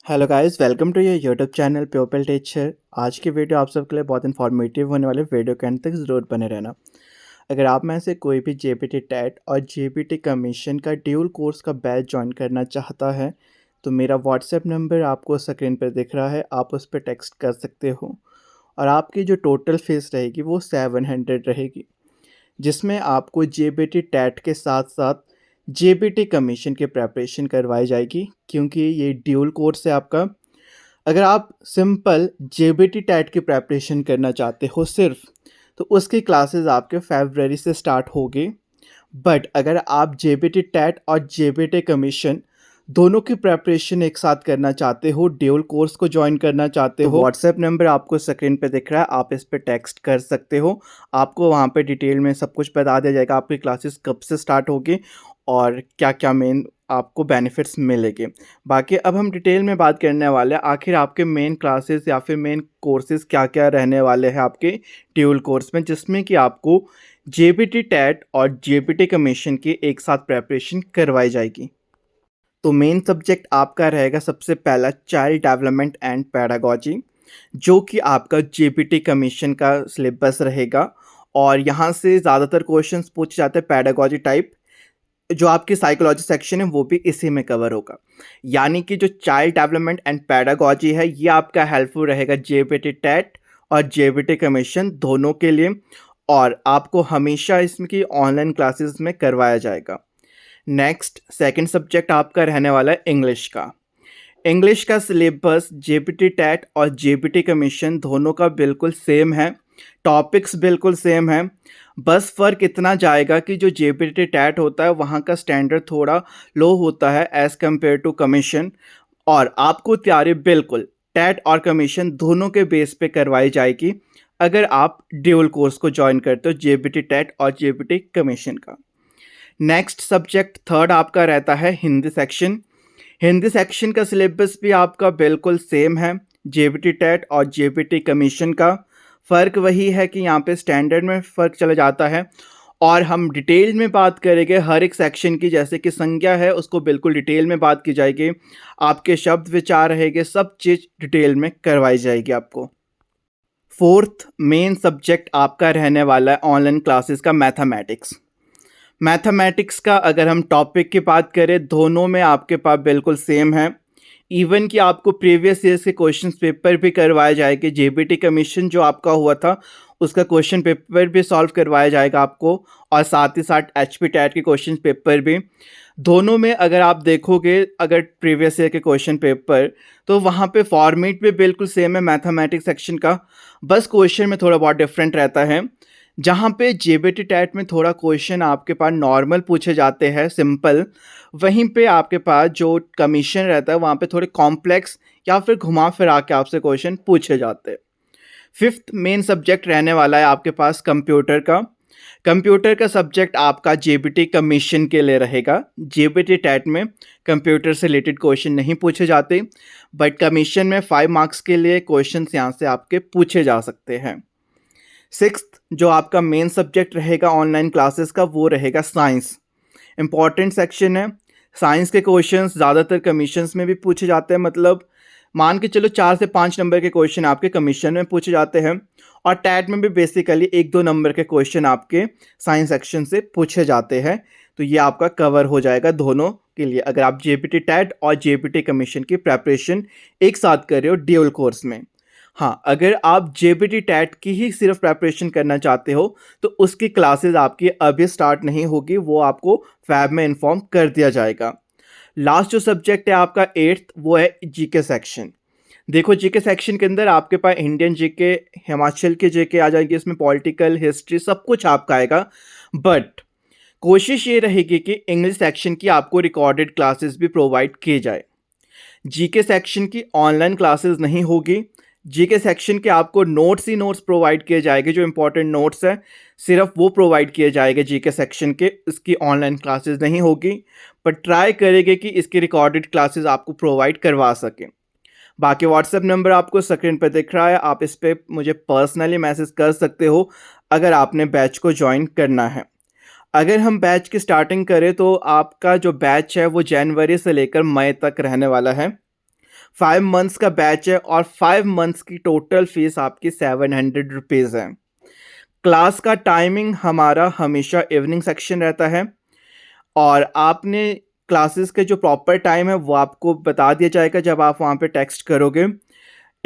Hello guys, welcome to your YouTube channel people teacher. आज की video आप सबके लिए बहुत इन्फॉर्मेटिव होने वाले, वीडियो के अंत तक ज़रूर बने रहना। अगर आप में से कोई भी जेबीटी टेट और जेबीटी कमीशन का ड्यूल कोर्स का बैच ज्वाइन करना चाहता है तो मेरा व्हाट्सएप नंबर आपको स्क्रीन पर दिख रहा है, आप उस पर टेक्स्ट कर सकते हो। और आपकी जो टोटल फीस रहेगी वो 700 रहेगी, जिसमें आपको जेबीटी टेट के साथ साथ जेबीटी कमीशन की प्रेपरेशन करवाई जाएगी, क्योंकि ये ड्यूल कोर्स है आपका। अगर आप सिंपल जेबीटी टेट की प्रेपरेशन करना चाहते हो सिर्फ, तो उसकी क्लासेस आपके फरवरी से स्टार्ट होगी। बट अगर आप जेबीटी टेट और जेबीटी कमीशन दोनों की प्रेपरेशन एक साथ करना चाहते हो, ड्यूल कोर्स को ज्वाइन करना चाहते हो, व्हाट्सएप नंबर आपको स्क्रीन पे दिख रहा है, आप इस पे टेक्स्ट कर सकते हो। आपको वहाँ पे डिटेल में सब कुछ बता दिया जाएगा, आपकी क्लासेस कब से स्टार्ट होगी और क्या क्या मेन आपको बेनिफिट्स मिलेंगे। बाकी अब हम डिटेल में बात करने वाले हैं, आखिर आपके मेन क्लासेस या फिर मेन कोर्सेज क्या क्या रहने वाले हैं आपके ड्यूल कोर्स में, जिसमें कि आपको जेबीटी टेट और जेबीटी कमीशन की एक साथ प्रेपरेशन करवाई जाएगी। तो मेन सब्जेक्ट आपका रहेगा सबसे पहला चाइल्ड डेवलपमेंट एंड पैडागोजी, जो कि आपका जेबीटी कमीशन का सिलेबस रहेगा। और यहाँ से ज़्यादातर क्वेश्चंस पूछे जाते हैं पैडागोजी टाइप। जो आपकी साइकोलॉजी सेक्शन है वो भी इसी में कवर होगा। यानी कि जो चाइल्ड डेवलपमेंट एंड पैडागोजी है ये आपका हेल्पफुल रहेगा जेबीटी टेट और जेबीटी कमीशन दोनों के लिए, और आपको हमेशा इसकी ऑनलाइन क्लासेस में करवाया जाएगा। नेक्स्ट सेकंड सब्जेक्ट आपका रहने वाला है इंग्लिश का। इंग्लिश का सिलेबस जेबीटी टेट और जेबीटी कमीशन दोनों का बिल्कुल सेम है, टॉपिक्स बिल्कुल सेम है। बस फ़र्क इतना जाएगा कि जो जेबीटी टेट होता है वहाँ का स्टैंडर्ड थोड़ा लो होता है एज़ कम्पेयर टू कमीशन, और आपको तैयारी बिल्कुल टेट और कमीशन दोनों के बेस पे करवाई जाएगी अगर आप ड्यूल कोर्स को ज्वाइन करते हो जेबीटी टेट और जेबीटी कमीशन का। नेक्स्ट सब्जेक्ट थर्ड आपका रहता है हिंदी सेक्शन। हिंदी सेक्शन का सिलेबस भी आपका बिल्कुल सेम है जेबीटी टेट और जेबीटी कमीशन का। फ़र्क वही है कि यहाँ पे स्टैंडर्ड में फ़र्क चला जाता है, और हम डिटेल में बात करेंगे हर एक सेक्शन की। जैसे कि संज्ञा है उसको बिल्कुल डिटेल में बात की जाएगी, आपके शब्द विचार रहेंगे, सब चीज़ डिटेल में करवाई जाएगी आपको। फोर्थ मेन सब्जेक्ट आपका रहने वाला है ऑनलाइन क्लासेस का मैथमेटिक्स। मैथमेटिक्स का अगर हम टॉपिक की बात करें, दोनों में आपके पास बिल्कुल सेम है। इवन कि आपको प्रीवियस ईयर्स के क्वेश्चन पेपर भी करवाए जाएंगे। जेबीटी कमीशन जो आपका हुआ था उसका क्वेश्चन पेपर भी सॉल्व करवाया जाएगा आपको, और साथ ही साथ एचपी टेट के क्वेश्चन पेपर भी। दोनों में अगर आप देखोगे, अगर प्रीवियस ईयर के क्वेश्चन पेपर, तो वहाँ पे फॉर्मेट भी बिल्कुल सेम है मैथमेटिक्स सेक्शन का। बस क्वेश्चन में थोड़ा बहुत डिफरेंट रहता है। जहाँ पे जेबीटी टेट में थोड़ा क्वेश्चन आपके पास नॉर्मल पूछे जाते हैं, सिंपल, वहीं पे आपके पास जो कमीशन रहता है वहाँ पे थोड़े कॉम्प्लेक्स या फिर घुमा फिरा के आपसे क्वेश्चन पूछे जाते हैं। फिफ्थ मेन सब्जेक्ट रहने वाला है आपके पास कंप्यूटर का। कंप्यूटर का सब्जेक्ट आपका जेबीटी कमीशन के लिए रहेगा। जेबीटी टेट में कंप्यूटर से रिलेटेड क्वेश्चन नहीं पूछे जाते, बट कमीशन में 5 मार्क्स के लिए क्वेश्चन यहाँ से आपके पूछे जा सकते हैं। सिक्स्थ जो आपका मेन सब्जेक्ट रहेगा ऑनलाइन क्लासेस का वो रहेगा साइंस। इम्पॉर्टेंट सेक्शन है। साइंस के क्वेश्चंस ज़्यादातर कमीशंस में भी पूछे जाते हैं, मतलब मान के चलो 4 से 5 नंबर के क्वेश्चन आपके कमीशन में पूछे जाते हैं, और टैट में भी बेसिकली 1-2 नंबर के क्वेश्चन आपके साइंस सेक्शन से पूछे जाते हैं। तो ये आपका कवर हो जाएगा दोनों के लिए, अगर आप जेबीटी टैट और जेबीटी कमीशन की प्रेपरेशन एक साथ कर रहे हो ड्यूल कोर्स में। हाँ, अगर आप जेबीटी टैट की ही सिर्फ प्रेपरेशन करना चाहते हो तो उसकी क्लासेस आपकी अभी स्टार्ट नहीं होगी, वो आपको फैब में इन्फॉर्म कर दिया जाएगा। लास्ट जो सब्जेक्ट है आपका एट्थ, वो है जीके सेक्शन। देखो जीके सेक्शन के अंदर आपके पास इंडियन जीके, हिमाचल के जीके आ जाएंगे, इसमें पॉलिटिकल, हिस्ट्री सब कुछ आपका आएगा। बट कोशिश ये रहेगी कि इंग्लिश सेक्शन की आपको रिकॉर्डेड क्लासेस भी प्रोवाइड किए जाए। जीके सेक्शन की ऑनलाइन क्लासेस नहीं होगी। जीके सेक्शन के आपको नोट्स ही नोट्स प्रोवाइड किए जाएंगे, जो इंपॉर्टेंट नोट्स हैं सिर्फ वो प्रोवाइड किए जाएंगे जीके सेक्शन के। इसकी ऑनलाइन क्लासेस नहीं होगी, पर ट्राई करेंगे कि इसकी रिकॉर्डेड क्लासेस आपको प्रोवाइड करवा सकें। बाकी व्हाट्सएप नंबर आपको स्क्रीन पर दिख रहा है, आप इस पर मुझे पर्सनली मैसेज कर सकते हो अगर आपने बैच को ज्वाइन करना है। अगर हम बैच की स्टार्टिंग करें तो आपका जो बैच है वो जनवरी से लेकर मई तक रहने वाला है। 5 मंथ्स का बैच है और 5 मंथ्स की टोटल फीस आपकी 700 रुपीज़ है। क्लास का टाइमिंग हमारा हमेशा इवनिंग सेक्शन रहता है और आपने क्लासेस के जो प्रॉपर टाइम है वो आपको बता दिया जाएगा जब आप वहाँ पे टेक्स्ट करोगे।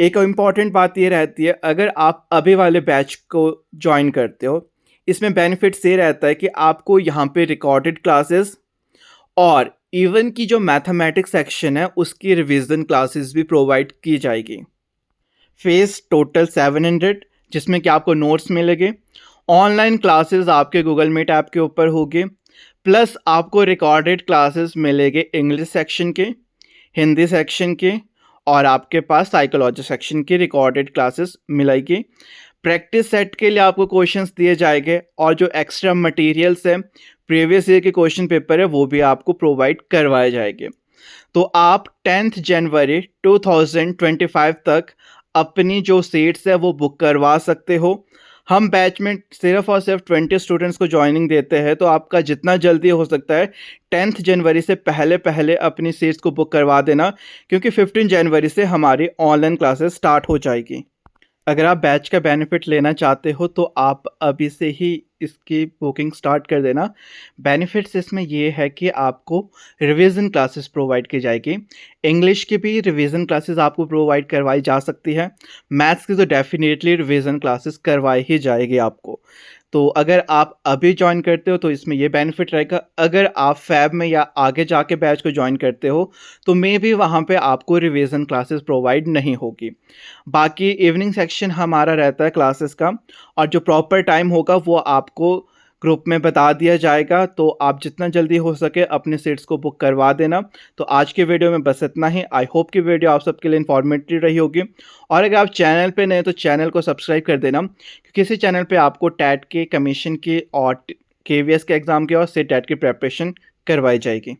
एक इम्पॉर्टेंट बात ये रहती है, अगर आप अभी वाले बैच को जॉइन करते हो, इसमें बेनिफिट्स ये रहता है कि आपको यहाँ पे रिकॉर्डेड क्लासेस और इवन की जो मैथमेटिक्स सेक्शन है उसकी रिवीजन क्लासेस भी प्रोवाइड की जाएगी। फीस टोटल 700, जिसमें कि आपको नोट्स मिलेंगे, ऑनलाइन क्लासेस आपके गूगल मीट ऐप के ऊपर होगी, प्लस आपको रिकॉर्डेड क्लासेस मिलेंगे इंग्लिश सेक्शन के, हिंदी सेक्शन के और आपके पास साइकोलॉजी सेक्शन की रिकॉर्डेड क्लासेस मिलेगी। प्रैक्टिस सेट के लिए आपको क्वेश्चंस दिए जाएंगे और जो एक्स्ट्रा मटेरियल्स है, प्रीवियस ईयर के क्वेश्चन पेपर है, वो भी आपको प्रोवाइड करवाए जाएंगे। तो आप 10 जनवरी 2025 तक अपनी जो सीट्स है वो बुक करवा सकते हो। हम बैच में सिर्फ और सिर्फ 20 स्टूडेंट्स को ज्वाइनिंग देते हैं, तो आपका जितना जल्दी हो सकता है 10 जनवरी से पहले पहले अपनी सीट्स को बुक करवा देना, क्योंकि 15 जनवरी से हमारी ऑनलाइन क्लासेस स्टार्ट हो जाएगी। अगर आप बैच का बेनिफिट लेना चाहते हो तो आप अभी से ही इसकी बुकिंग स्टार्ट कर देना। बेनिफिट्स इसमें ये है कि आपको रिवीजन क्लासेस प्रोवाइड की जाएगी। इंग्लिश की भी रिवीजन क्लासेस आपको प्रोवाइड करवाई जा सकती है। मैथ्स की तो डेफिनेटली रिवीजन क्लासेस करवाई ही जाएगी आपको। तो अगर आप अभी ज्वाइन करते हो तो इसमें ये बेनिफिट रहेगा। अगर आप फैब में या आगे जाके बैच को ज्वाइन करते हो तो मे भी वहाँ पे आपको रिवीजन क्लासेस प्रोवाइड नहीं होगी। बाकी इवनिंग सेक्शन हमारा रहता है क्लासेस का, और जो प्रॉपर टाइम होगा वो आपको ग्रुप में बता दिया जाएगा। तो आप जितना जल्दी हो सके अपने सीट्स को बुक करवा देना। तो आज के वीडियो में बस इतना ही। आई होप कि वीडियो आप सबके लिए इन्फॉर्मेटिव रही होगी, और अगर आप चैनल पे नए तो चैनल को सब्सक्राइब कर देना, क्योंकि इसी चैनल पे आपको टैट के, कमीशन की और KVS के एग्ज़ाम की और से टैट की प्रिपरेशन करवाई जाएगी।